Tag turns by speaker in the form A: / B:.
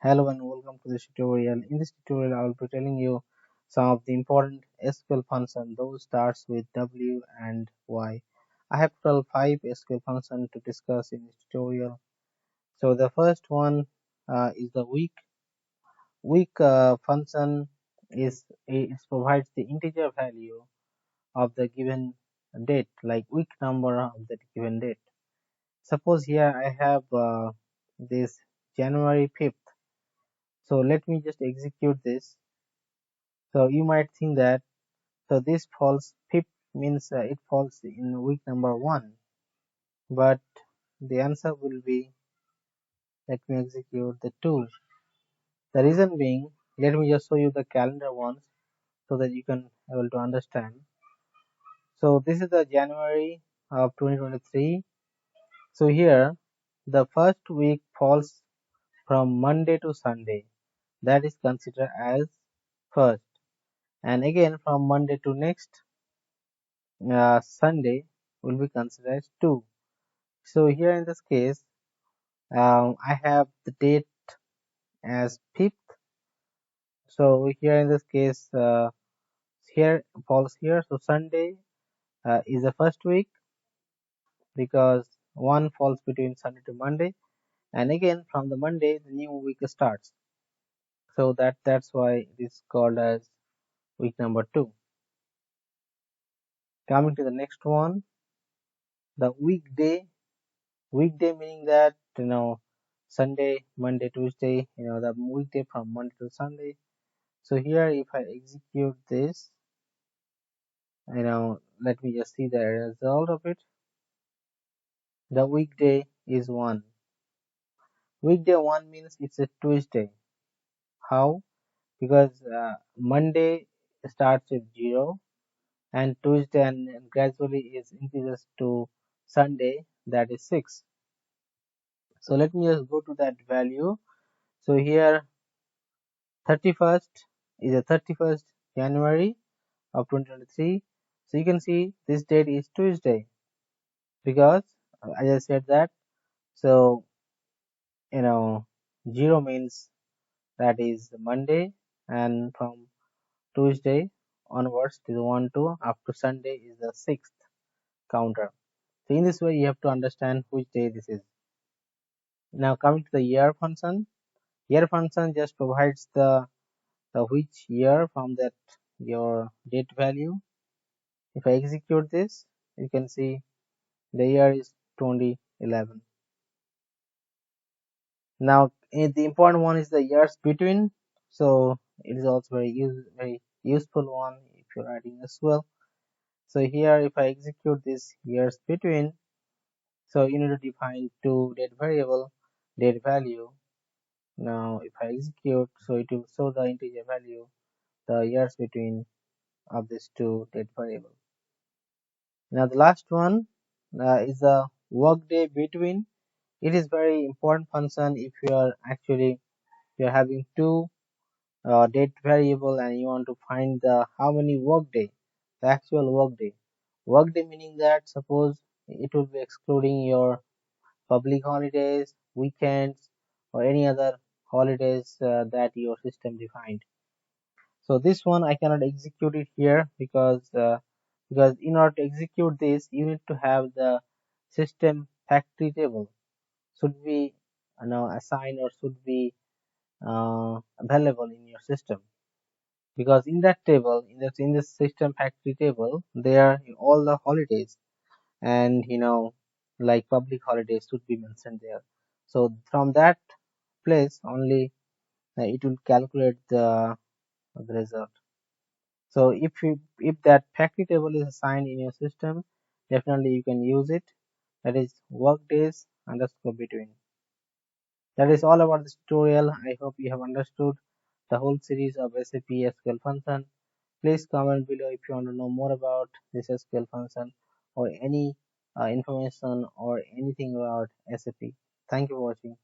A: Hello and welcome to this tutorial. In this tutorial, I will be telling you some of the important SQL functions. Those starts with W and Y. I have total 5 SQL functions to discuss in this tutorial. So the first one is the week. Week function it provides the integer value of the given date, like week number of the given date. Suppose here I have this January 5th. So let me just execute this. So you might think that this falls fifth means it falls in week number 1, but the answer will be, let me execute the 2. The reason being, let me just show you the calendar ones so that you can able to understand. So this is the January of 2023. So here the first week falls from Monday to Sunday, that is considered as first, and again from Monday to next Sunday will be considered as 2. So here in this case, I have the date as 5th. So here in this case, here falls here. So Sunday is the first week because one falls between Sunday to Monday, and again from the Monday the new week starts. So that's why it is called as week number 2. Coming to the next one, the weekday. Weekday meaning that Sunday, Monday, Tuesday. The weekday from Monday to Sunday. So here if I execute this, let me just see the result of it. The weekday is 1. Weekday 1 means it's a Tuesday. How? Because Monday starts with 0 and Tuesday and gradually is increases to Sunday, that is 6. So let me just go to that value. So here 31st is the 31st January of 2023. So you can see this date is Tuesday because as I said that. So 0 means that is Monday, and from Tuesday onwards is 1 2 up to Sunday is the 6th counter. So in this way you have to understand which day this is. Now coming to the year function. Year function just provides the which year from that your date value. If I execute this, you can see the year is 2011. Now the important one is the years between. So it is also very useful one if you're writing SQL. So here if I execute this years between, so you need to define two date variable, date value. Now if I execute, so it will show the integer value, the years between of these two date variable. Now the last one is the workday between. It is very important function if you are actually you're having two date variable and you want to find the how many workday, the actual workday. Workday meaning that suppose it will be excluding your public holidays, weekends, or any other holidays that your system defined. So this one I cannot execute it here because in order to execute this you need to have the system factory table should be assigned or should be available in your system, because in that table, in the system factory table, there are all the holidays and like public holidays should be mentioned there. So from that place only it will calculate the result. So if that factory table is assigned in your system, definitely you can use it. That is workdays underscore between. That is all about this tutorial. I hope you have understood the whole series of SAP SQL function. Please comment below if you want to know more about this SQL function or any information or anything about SAP. Thank you for watching.